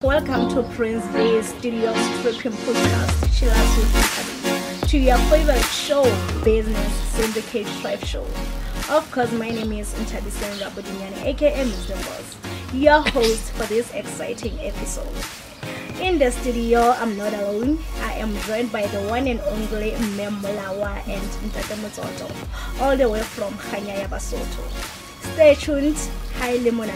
Welcome to Prince V Studio Stripping Podcast, Chillax with Ntabi, to your favorite show, Business Syndicate Tribe Show. Of course, my name is Ntabi Rabudinyane, aka Mr. Boss, your host for this exciting episode. In the studio, I'm not alone. I am joined by the one and only Mmemolawa and Ntate Motsoto, all the way from Kganya ya Basotho. Stay tuned. Hi, Lemona,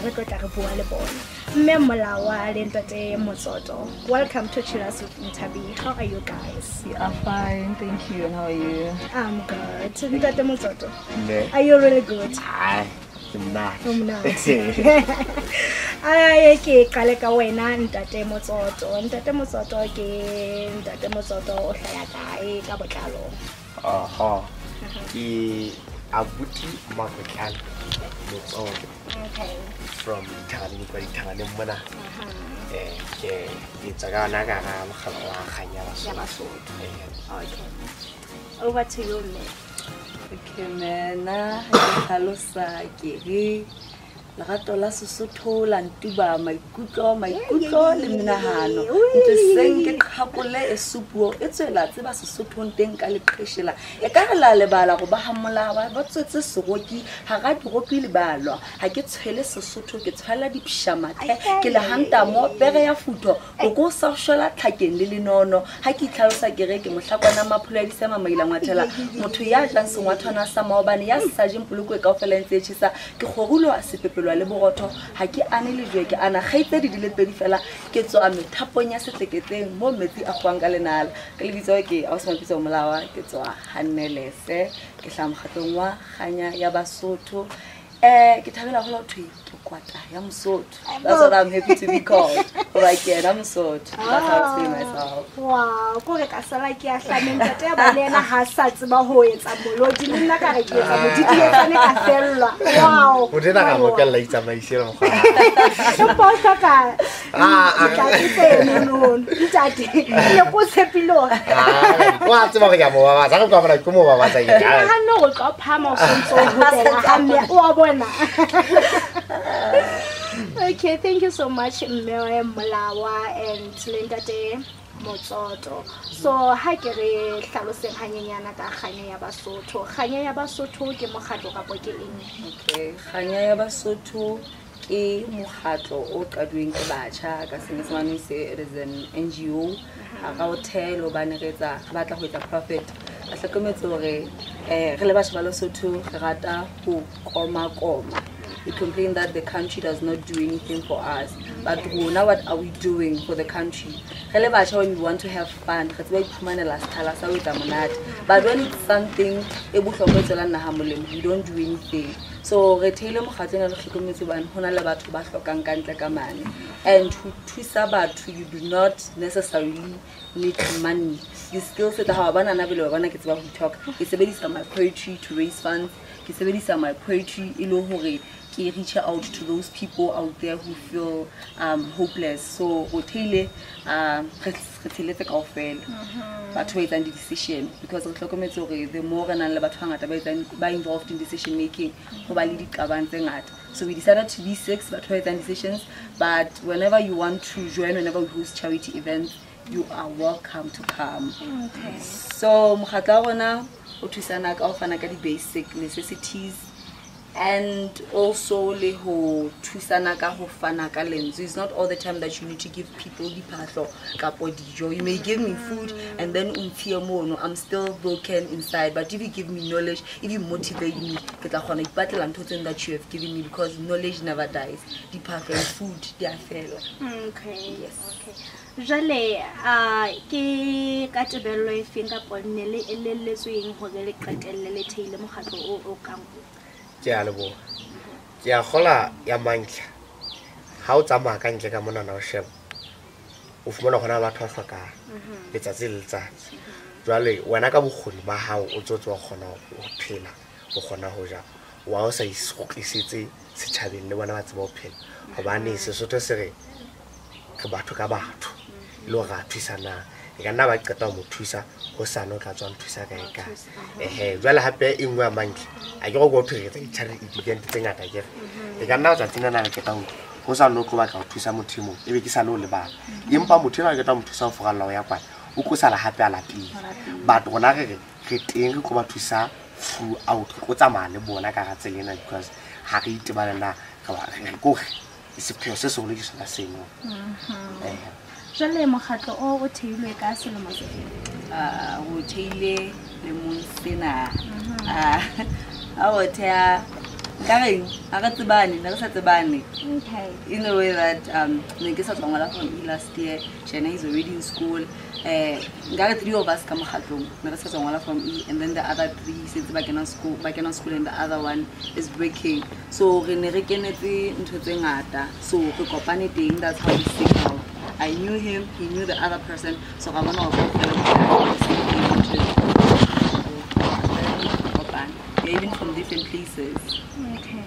Mmemolawa and Ntate Motsoto. Welcome to Chillax with Ntabi. How are you guys? We are fine, thank you. And how are you? I'm good. Ntate Motsoto, are you really good? I'm not. Okay, kaleka wena Ntate Motsoto. Ntate Motsoto ke Ntate Motsoto o hlaya kae ka botlalo? Abuti Makwekhan Motsoto. Okay. From Thani kwa Thani mona. Ke itsaga na ka ga mogala wa Kganya ya Basotho. Okay. Over to you, Mme. Okay, mena ha halosa ke re lerato la Sesotho la ntuba maikutlo le menahano ntse seng ke khapole e supuo e tswela tseba Sesotho nteng ka leqheshela e ka re la lebala go ba hamolawa ba tswetse segoki ha ga digopi le balwa ha ke tshwele Sesotho ke tshwala dipshamathe ke le hanta mo pere ya futo go sa shola tlhakeng le lenono ha ke itlhalosa ke re ke mohlakwana maphulo ya disema maila ngwathela motho ya tlang sengwathana sa maobane ya sajeng pulukwe ka ofelentse tshisa ke gorulo a sepepe le borotho ha ke ane le jwe ke ana gaitse di le pedi fela ke tswa methapong ya seteketseng mo metsi a gwang ka lenala ke le bitso ke a se mapitso molawa ke tswa Hannelese ke hlamgatlong wa Kganya ya Basotho ke thabela go lotho ke kwata ya Mosotho. That's what I'm happy to be called. Like yeah, I'm Mosotho. That's how I see myself. Wow, go re ka sala ke a hlameng tate ya balena ha sa tseba ho etsa molodi le nna ka re ke etsa modidi ya tsane ka fellwa. Wow. O dena ga mo ka la itsamaisela mo ga. Go posa ka. Ka tsene no. Ntate, ye go tshepilo. Wa tseba ke ya mo ba tsa go ba mo ba tsa eng. Ha no go ka phama o sontso ho tela ha mme o a bona. Okay, thank you so much, Mmemolawa and Ntate Motsoto. So, ha ke re hlaloseng hanyenyana ka Kganya ya Basotho. Kganya ya Basotho ke mokgatlo ka po ke eng? Okay, Kganya ya Basotho ke mokgatlo o qadweng ke batjha ka Senyesemane se it is an NGO. Ga o thelo ba ne retsa ba tla go etsa profit. Ba hlokometse hore re le batho ba Lesotho re rata go koma. We complain that the country does not do anything for us. But now what are we doing for the country? When we want to have fun, but when it's something we don't do anything. So retail and to twist you do not necessarily need money. You still say that how talk. It's my poetry to raise funds. It's my poetry reach out to those people out there who feel hopeless. So hotel but wait and decision because the more involved in decision making, so we decided to be 6 but wait and decisions. But whenever you want to join, whenever we host charity events, you are welcome to come. Okay. So mokhatla rona o basic necessities and also le ho thusana ka ho fana ka lentswe. It's not all the time that you need to give people diphahlo kapo dijo. You may give me food and then I'm still broken inside, but if you give me knowledge, if you motivate me, ke tla khona ipatlela ntho that you have given me because knowledge never dies. Diphahlo and food they are fair. Okay. Yes. Okay. Jale ke ka tebello e feng ka ponne le elelletsweng ho le qetelle le theile mokgatlo o kang ke a lebo ke a gola ya mantla ha o tsamaya ka ntle ka mona na o sheba o fumana gona batho ba hloka letsatsi le letsatsi jwale wena ka bogoni ba hao o tsotswa gona go phela go gona ho ja wa o sa isoklisetse setšhabeng le bona ba tseba ho phela gobane Sesotho se re ke batho ka batho lo ga thusana e ka nna ba qeta mo thusa go sano ka tswa nthusa ka eka jwale hape engwe ya mantle a ke go go thusetsa itshare event tse ngata ke e ka nna o tsa tsena na ke tang go sa no go ba ka go thusa motho mo e be ke sa lo le ba empa motho ga ke tla motho sa go fogalla ya kwa o go sala hape a lapile but gona re teng go ba thusa throughout go tsamaya le bona ka ga tselena because ha re itebalela ka ba re go sepheo se sengwe le sona seno jale mokgatlo o theilwe ka selemo se go theile le monsena a o thea Karing, I got the bunny, never said the bunny. Okay. In a way that Negesa from last year, China is already in school. Got 3 of us come home, Nerasa from E, and then the other 3 since back in school, and the other one is breaking. So Renerikeneti into Zengata. So the company thing, that's how we stick out. I knew him, he knew the other person, so I want to even from different places. Okay.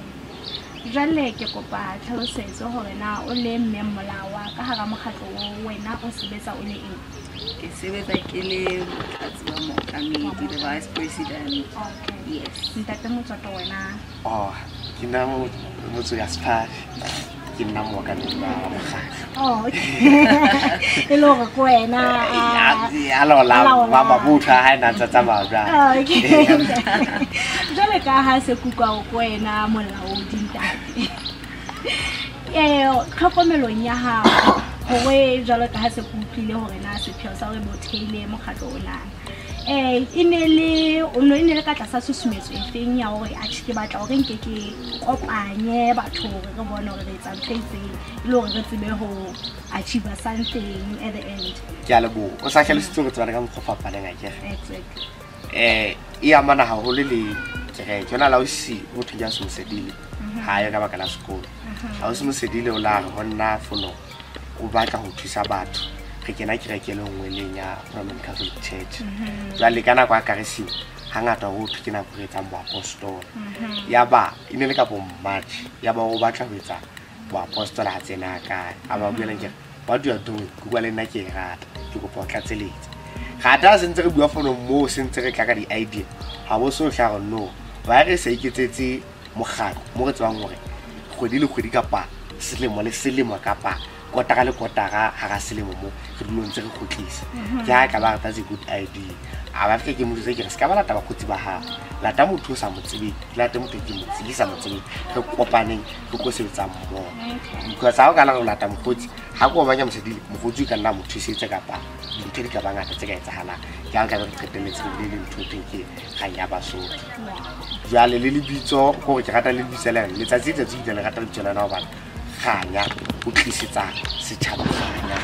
Jale ke kopa tlhalosetso hore na o le mmemolawa ka hara mokgatlo o wena o sebetsa o le eng ke sebetsa ke le motlatsi wa mookamedi the vice president. Okay. Yes. Ntate motsoto wena ke na motso ya spa ke nna mookamedi wa mokgatlo e lo go wena ya lola ba botha ha na tsa ba bra okay jale ka ha se kukwa go wena molaodi ntate tlhokomelong ya gago gore jalo ka ha se kutlile gore na sepheo sa re botheile mokgatlo ona ine le ka tlasa susumetso e feng ya gore a ke batla gore nke ke kopanye batho re bone gore re tsa tletse le gore re tsebe ho achieve something at the end ke a lebo o sa tlhalositse go tswana ka mokgwa le ngake exactly e amana ha go le ke jona la o si o thuja se mosedile ha ya ka baka la sekolo ha o se mosedile o la go nna fono o batla go thusa batho ke kena ke rekele ngwe lenya Roman Catholic Church la le kana kwa karisi hangata go thuke na go etsa bo apostol ya ba ine le ka bo March ya ba o batla go etsa bo apostol ha tsena ka aba buela ke what do you do go le nna ke rata ke go potla tseletse ga ta sentse re bua fono mo sentse re tla ka di idea ha bo so tlhago no ba re se iketsetse mogaka mo re tswang gore kgwedi le kgwedi kapa selemo le selemo kapa kotara le kotara ha ga selemo mo re dulong tse re khotlisa ke ha ka ba that's a good idea aba fike ke mo tse ke re ska ba lata ba khotsi ba ha lata motho sa motsebe lata motho ke motse sa motsebe re kopaneng re go sebetsa mmo because ha o ka la go lata mokgotsi ha go banya mosedile mokgotsi ka nna motho setse kapa dintho di ka bangata tse ka etsahala ke ga re qeteletse le ntho ke ga ya ba so jale le lebitso go ke rata le lebisela le tsa tse tse le rata le tsela na ba ganya o tlisetsa setšhaba ganya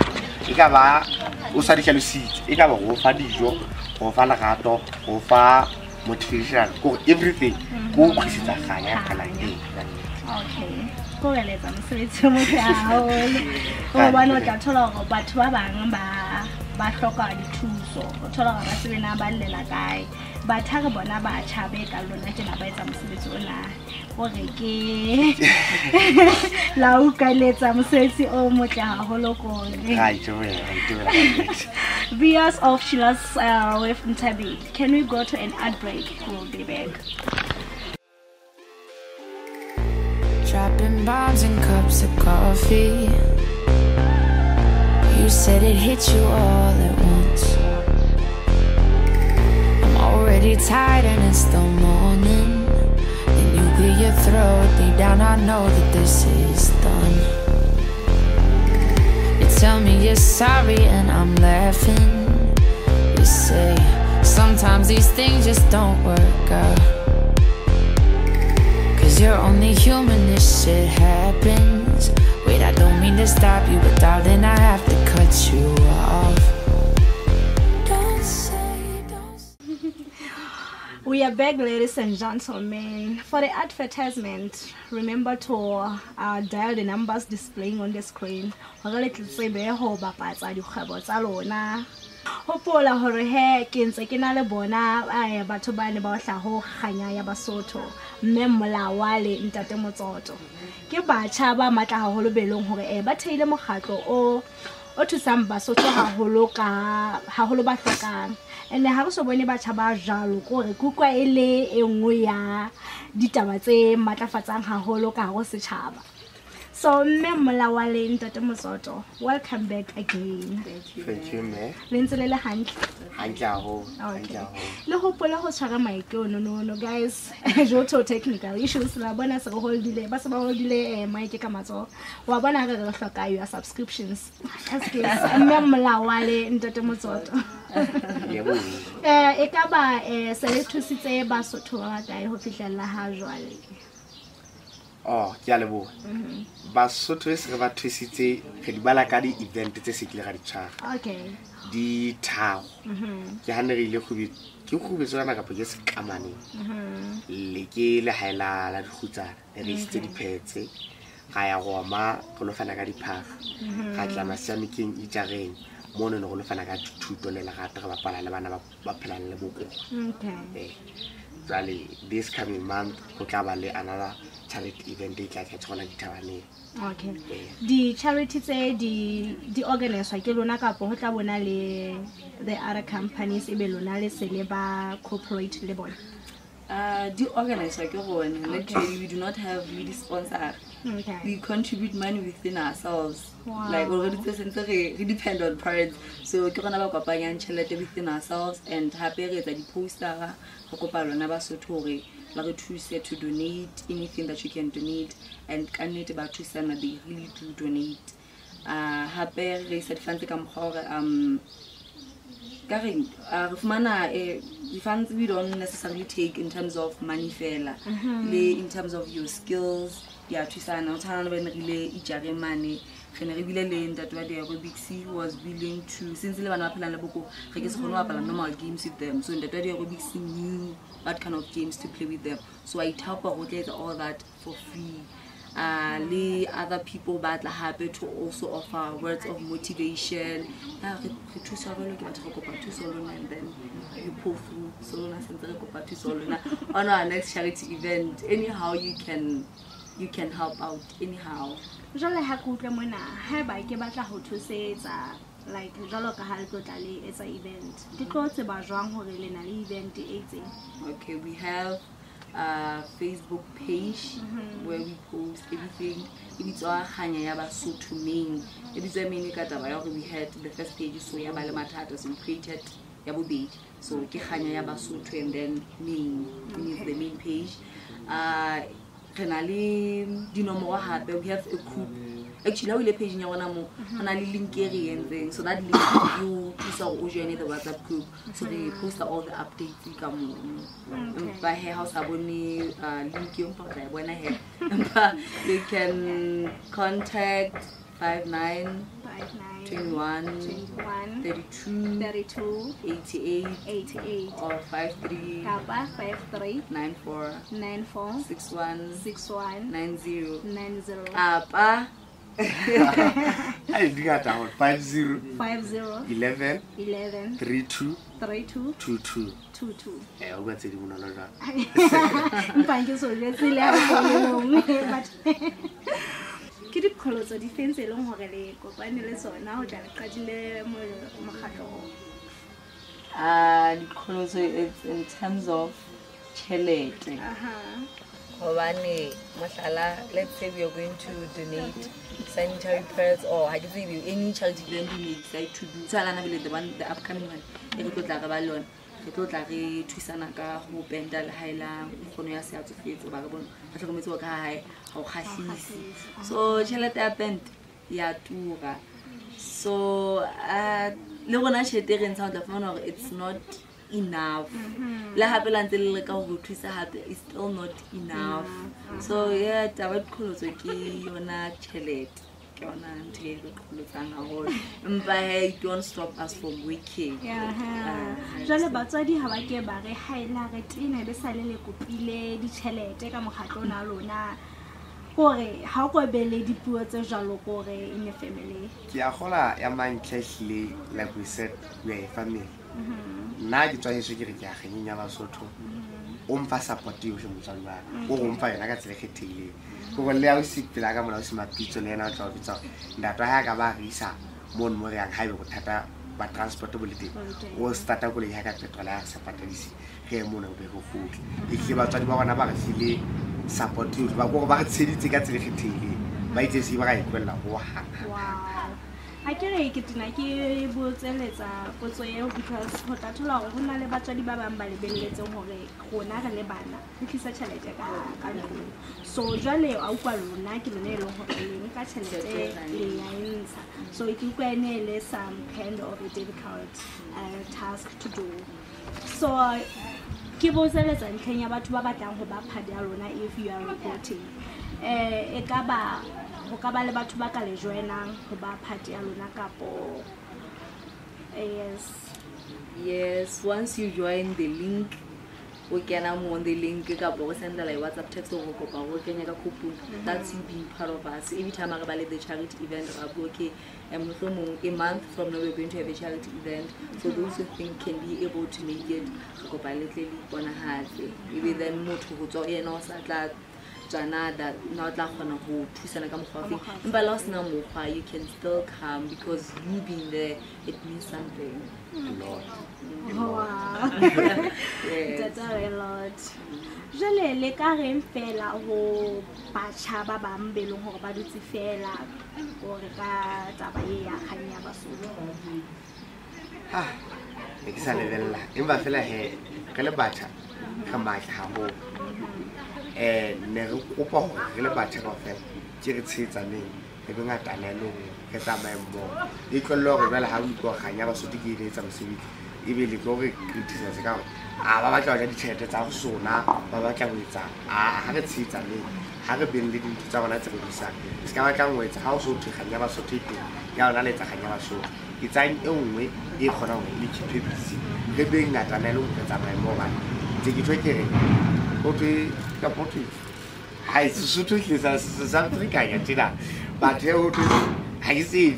e ka ba o sa di tlhalositse e ka ba go fa dijo go fa lerato go fa motivation go everything go tlisetsa ganya ka la eng okay go eletsa mosebetsi mo tao o bona tla thola go batho ba bang ba hloka dithuso o thola ga ba sebena ba llela kae ba thare bona ba tshabe ka lona ke na ba etsa mosebetsi ona gore ke la o ka letsa mosebetsi o motle haholo ko viewers of Sheila's with Ntabi, can we go to an ad break? We'll be back. Dropping bombs in cups of coffee. You said it hit you all at once. I'm already tired and it's the morning. Then you clear your throat, deep down I know that this is done. You tell me you're sorry and I'm laughing. You say sometimes these things just don't work out. Cause you're only human, this shit happens. Wait, I don't mean to stop you, but darling, I have to cut you off. We are back, ladies and gentlemen. For the advertisement, remember to dial the numbers displaying on the screen. Hopola hore he ke ntse ke na le bona batho ba ne ba tla ho ganya ya Basotho mme molawa le ntate Motsoto ke batjha ba matla haholo belong hore ba theile mokgatlo o thusang Basotho haholo ba hlokang ene ha re so bone batjha ba jalo gore kukwa ele engwe ya ditaba tse matlafatsang haholo ka go setšhaba So Memolawale Ntate Mosoto, welcome back again. Thank you, me. Lentsele hantle. Hantle. Okay. Le hopola ho tshwara mic no guys. Joto technical issues la bona se go holdile ba se ba holdile mic ka matso. Wa bona ga re hloka your subscriptions. Excuse Memolawale Ntate Mosoto. Yebo. E ka ba se le thusitse ba Sotho ba kae ho fihlella ha jwale. Oh, ke a leboha. Basotho se re ba thusitse re di bala ka di event tse se kile ga di tshwara. Okay. Di thao. Ke hanerile ke tsona ka pele se kamane. Le ke le haela la dikhutsana re itse di phetse. Ga ya go ma go lo fana ka diphaga. Ga tla masamiking itareng. Mono no go lo fana ka thuto le lerata ga ba pala le bana ba phelang le boko. Okay. This coming month go tla ba le another charity event e tla tsona dithabane. Okay. The charity tse di organize ke lona ka po ho tla bona le the other companies e be lona le se le ba corporate le bona. The organizer ke gone. Literally we do not have really sponsor. Okay. We contribute money within ourselves. Wow. Like already we depend on parents. So ke gona ba kopanya tšhelete within ourselves and hape re etsa di poster go kopa lona ba Sotho la re thuse to donate anything that you can donate and kannete ba thusana they really do donate. Hape re set funds ka mkhore the funds we don't necessarily take in terms of money fela, in terms of your skills. Yeah, thusana o tshwana le rile ijare money. Re bile le Ntate wa aerobics who was willing to, since le bana ba phela le boko re ke se kgone wa pala normal games with them, so Ntate wa aerobics knew what kind of games to play with them, so I help her with all that for free. Le other people batla happy to also offer words of motivation. And then you pull through on our next charity event. Anyhow you can help out anyhow. Jwale ha ku tla mona ha ba ke batla ho thusetsa like jalo ka ha le tla le etsa event. Ke tlo tseba jwang hore le na le event e itseng. Okay, we have a Facebook page where we post everything. It's our Khanya ya Basotho main. It's a main ka taba ya hore we had the first page so ya ba le mathata so we created ya bobedi. So ke Khanya ya Basotho and then main is the main page. We have a group. Actually, we have page link area, so that link you join the WhatsApp group. So they post all the updates. You come by house link you can contact 59 21 32 88 or 53 94 61 90 apa I do got down 50 11 32 22. Eh, o batse di bona la ja. Mpanke so jetsile ha go but ke di kholoso di fense le hore le kopane le sona ho tla le qadile mo makgatlo. Di kholoso it's in terms of chelete. Let's say we are going to donate sanitary pads or I give you any charity event we decide to do. So the upcoming one, re tlo tla re thusana ka ho benda le haela khono ya se atsofetse ba ka bona ba tlhokometse ka hae ha o khahlisi so tšhelete ya bend ya tura so le bona tšhelete re ntsha tla fana hore it's not enough la hape la ntse le ka ho thusa hape is still not enough so yeah taba dikholoso ke yona tšhelete. It don't stop us from working. Jwale batswadi ha ba ke ba re haela re tena be sale le kopile di tšhelete ka mokgatlo na lona gore ha go bele dipuo tse jalo gore in a family. Ke a gola ya mantlhehle like we said we are a family. Na ke tswa heso ke re ke a ganyenya Basotho. O mfa support yo motswadi wa. O go mfa yena ka tsele khethile. Go le ya o sipela ka mona o se mapitso le yena o tla bitsa ndatwa ha ka ba risa mon mo yang haebe go thata ba transportability o starta go le ya ka petrol ya sa patadisi ge mona o be go futla e ke ba tswadi ba bona ba re file support yo ba go ba tsheditse ka tsele khethile ba itse se ba ga ikwella go hang. Wow. I can make it like you would tell it because what I told her, when I battery baba by the belly, who not a lebana, which is such a letter. So, Jolly, I'll call Nike Nelo, so it will be some kind of a difficult task to do. So, Kibo Zealous and Kenya, but Baba down Padarona if you are reporting. Ekaba le batho ba ka le joinang go ba party ya lona kapo yes once you join the link we can on the link kapo go send like WhatsApp text go kopa go kenya ka coupon that's you being part of us every time I go the charity event okay a month from now we're going to have a charity event so those who think can be able to make it go ba letleli bona hatse ebe then motho go tswa ena o sa tla that not like on a whole you can still come because you being there it means something a lot. Wow. That's a lot. Jale le ka reng fela go batjha ba bang be leng hore ba dutse fela gore ka taba e ya khanya ba solo ke sa lebella empa fela he ke le batjha ka matla ha ho ne re kopa hore re le batjha ka fela ke re tsetsaneng e be ngata le lo ke tsamaye mo e tlollo gore bala ha o go khanya ba sodi ke ile tsa mosebetsi e be le go re criticize ka ba ba tla di tshete tsa go sona ba ba tla go etsa ha re tsetsaneng ha re beng le dintho tsa bona tse go isa se ka ba tla ngwetsa ha o so khanya ba sodi ke ya ona le tsa khanya ba so ke tsa e nngwe e khona go le kitwebisi re be ngata le lo ke tsamaye mo ba tse ke twekere o twe ka potwe hai Sesotho ke sa Afrika ya tena bathe o twe ha ke se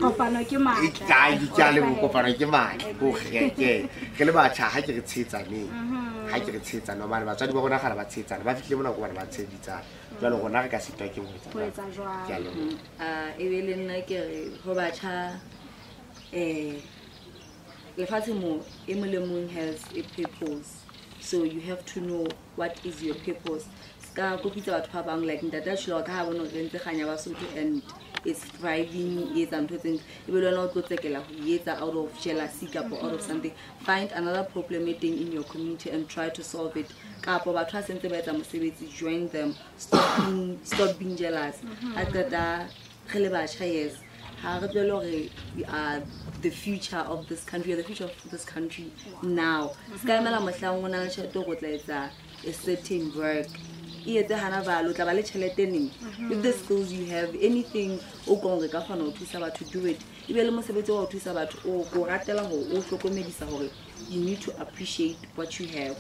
kopano ke matla ke le kopano ke matla go ke le batjha ha ke re tsetsaneng ha ke re tsetsana ba batswadi ba bona gala ba tsetsana ba fitlhe bona go bona ba tseditsa jalo gona re ka sitwa ke go etsa jalo e be le nna ke re go batjha lefatshe mo e mo le mong has a purpose so you have to know what is your purpose ska go pitsa batho ba bang like ndata shilo ka ha bona re ntse ganya ba sotho and is thriving is something even not go take out of jealousy or out of something find another problem in your community and try to solve it kapo ba tla sentse ba etsa mosebetsi join them stop being jealous at that khele ba yes ha re tlo re we are the future of this country the future of this country now ska mala mohlang ona le tshito go tla etsa a certain work if the skills you have anything o go ka kgona o thusa ba to do it ibele mo sebetse wa o thusa batho o go ratela go o hlokomedisa gore you need to appreciate what you have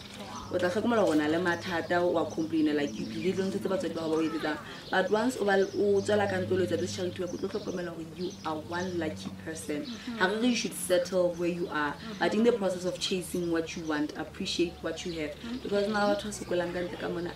o tla hlokomela gona le mathata wa complain like you believe ntse ba tswa ba o etsa but once o tsala ka ntolo tsa this charity go hlokomela gore you are one lucky person you should settle where you are but in the process of chasing what you want appreciate what you have because now batho se kolang ka ntle ka mona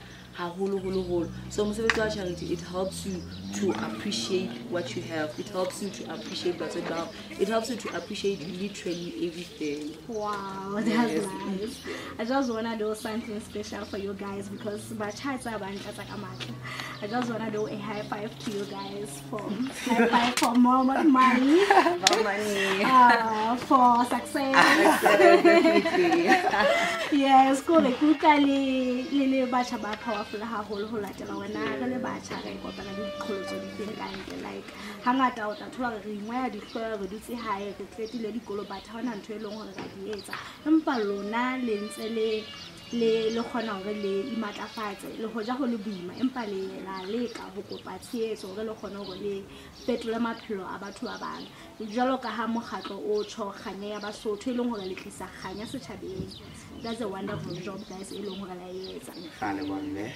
so charity it helps you to appreciate what you have it helps you to appreciate what you have it helps you to appreciate literally everything wow that's nice I just want to do something special for you guys because my child I just want to do a high five to you guys for high five for more money for success yes cool ha holo ho latela wena re le batjha re kopana le diqholotso di teng ka ntle like hangata o tla thola re ingwa ya dihloya re dutse hae re tletile dikolo batho hona ntho e leng hore ra di etsa empa lona le ntse le khona hore le imatlafatse le hoja ho le buima empa le ka ho kopa tsheetso re le khona hore le fetole maphelo a batho ba bang jalo ka ha mokgatlo o tsho khanya ya Basotho e leng hore le tlisa khanya setjhabeng that's a wonderful job guys e leng hore la etsa khale bonne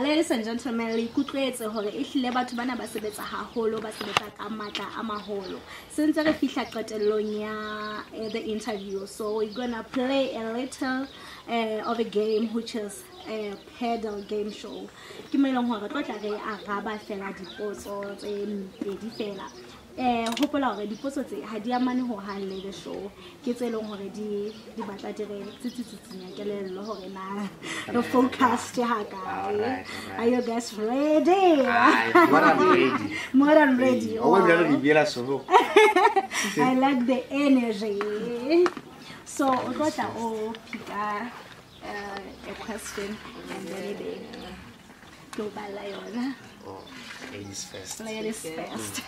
ladies and gentlemen le kutletse hore e hlile batho bana ba sebetsa haholo ba sebetsa ka matla a maholo since re fihla qetellong ya the interview so we're gonna play a little of a game which is a pedal game show ke melong hore tlo tla re araba fela dipotso tse pedi fela hopola hore dipotso tse ha di amane ho hang le the show ke tse leng hore di batla di re tsitsitsinya kelello hore na the focus ha kae. Are you guys ready? More than ready. I like the energy. So we got to pick a question and then go by Lion. Ladies first. Ladies first.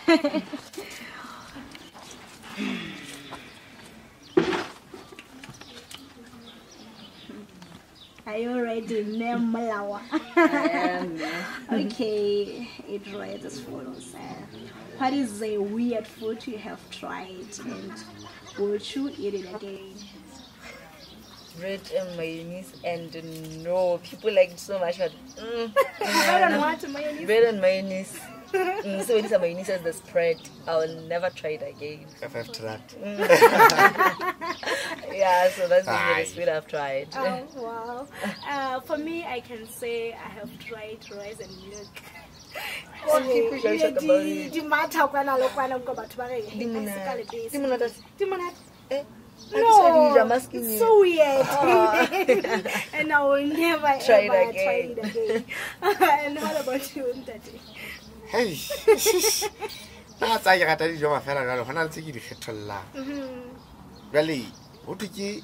Are you ready, Nemalawa? I am. Okay, it reads as follows. What is a weird food you have tried and would you eat it again? Bread and mayonnaise, and no, people like it so much. But Bread and what? Mayonnaise? bread and mayonnaise. So when it's a mayonnaise as the spread, I will never try it again. After that. Yeah, so that's the weirdest food I've tried. Oh, wow. For me, I can say I have tried rice and milk. People should talk about it. No, it's so weird. And I will never Try it ever again. try it again. And what about you, Daddy? Hey. Na tsa ke rata dijo mafela jalo hona ntse ke di kgethollang. Jale ho thwe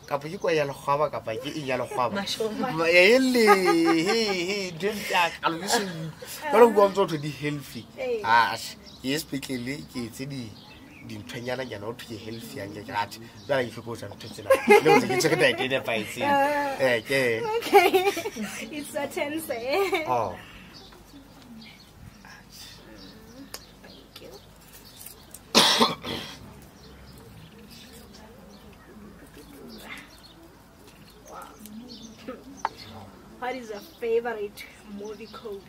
ka po ke kwa ya legwaba ka pa ke eng ya legwaba. Hey, don't ka lo se. Ka lo go ntse to di healthy. Yes speakele ke tse di ntwanyana nyana o thwe healthy anje ke rata. Jala ke foko tsa ntshetsena. Le o tse ke tseke diet e paitse. Okay. It's a tense. Oh. What is your favorite movie code?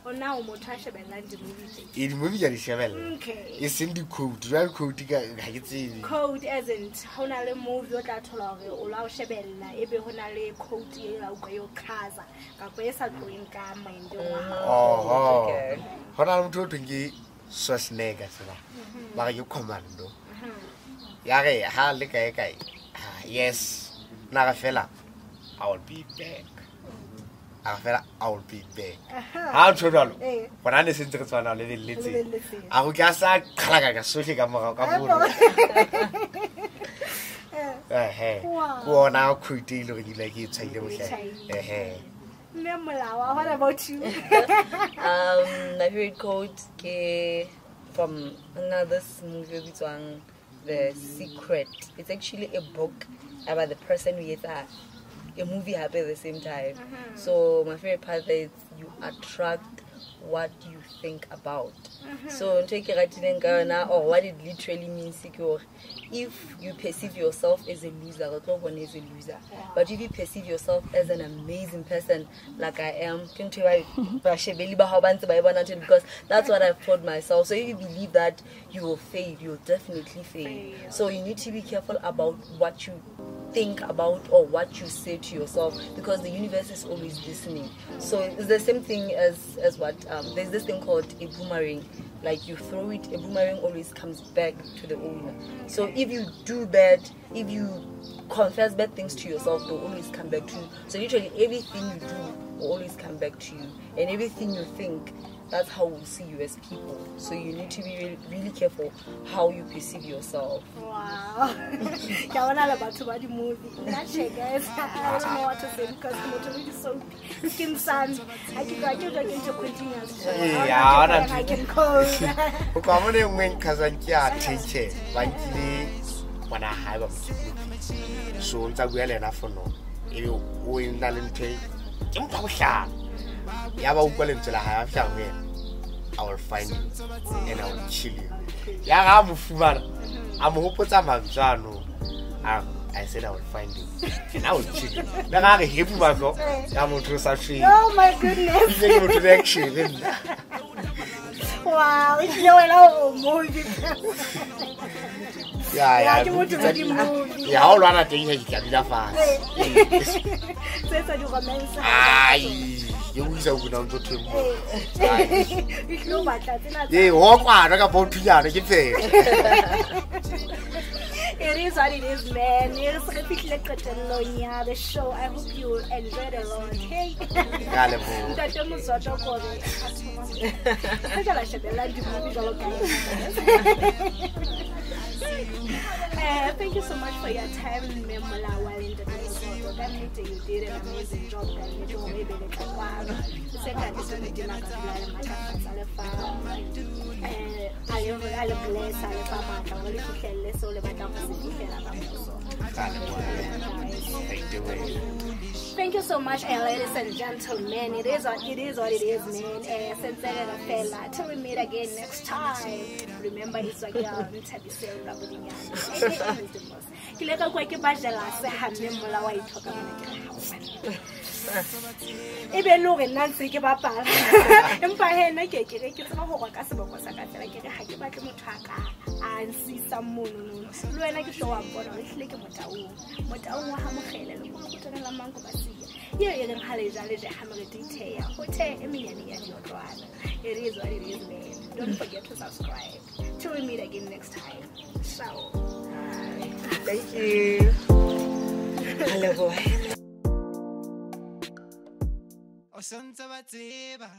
Or now Motasha Belandi movie. In movie ya di shebella. Okay. It's in the code. Real code ga ke tsebe. Code as in hona le movie o tla thola hore o la o shebella ebe hona le code e la utlwa yo khaza ka go esa tloeng ka mind wa. Oh. Hona le motho o thweng Schwarzenegger tsela. Ba ke commando. Ya re ha le kae kae. Yes. Na ga fela I will be back. I will be back. How to do? When I listen to the le letse. I go ka sa khala ka sohle ka mo ka bolo. Go na khwiti le re like e tsaile mo hle. Nemalawa, what about you? My favorite quote from another movie which one, The Secret. It's actually a book about the person who is a movie happen at the same time. So my favorite part is you attract what you think about. So take it or what it literally means secure. If you perceive yourself as a loser, is a loser. But if you perceive yourself as an amazing person, like I am, because that's what I've told myself. So if you believe that you will fail, you'll definitely fail. So you need to be careful about what you think about or what you say to yourself, because the universe is always listening. So it's the same thing as what there's this thing called a boomerang. Like you throw it, a boomerang always comes back to the owner. So if you do bad, if you confess bad things to yourself, they'll always come back to you. So literally everything you do will always come back to you, and everything you think, that's how we'll see you as people. So you need to be really, really careful how you perceive yourself. Wow. Kawana about to watch the movie. That shit, guys. I don't know what to say because the movie is so skin sun. I can into continuous. Yeah, I can code. O ka mo ne ngwen khazanki a teacher ba nkile wana ha ba motho. So ntsa bua le na fono. E o nna le ntwe. Ke mpa go hla. Ya ba ukwa lentsela ha ya fya ngwe. I will find you and I will kill you. Ya ga mo fumana. A mo hopotsa mantsano. I said I will find you and I will kill you. Na ga re hebu ba go. Ya motho sa tshwe. Oh my goodness. Ile motho re action. Wow, it's no hello movie. Yeah, ke motho wa di movie. Ya o lwana teng he ke ka dila fa. Tsetsa di romance. Ai, Ke buisa o bona ntse themo. You know what? Ye o kwa ka bothunyana ke fela. It is what it is, man. The show. I hope you enjoyed a lot. Hey. Thank you so much for your time, Memola, while in the episode. You did an amazing job. Thank you so much, ladies and gentlemen. It is what it is, man. Till we meet again next time. Remember, it's like Ntabiseng Rabodinyana. Even though I'm not thinking about it, I'm fine. I can't get it. I'm going to go to and see some moon. When I show up, I'm going to look at what I want to have a mango. Here is a hammer detail. Hotel, it is what it is, man. Don't forget to subscribe. Till we meet again next time. Ciao. Thank you. Hello, boy. Santa Bativa.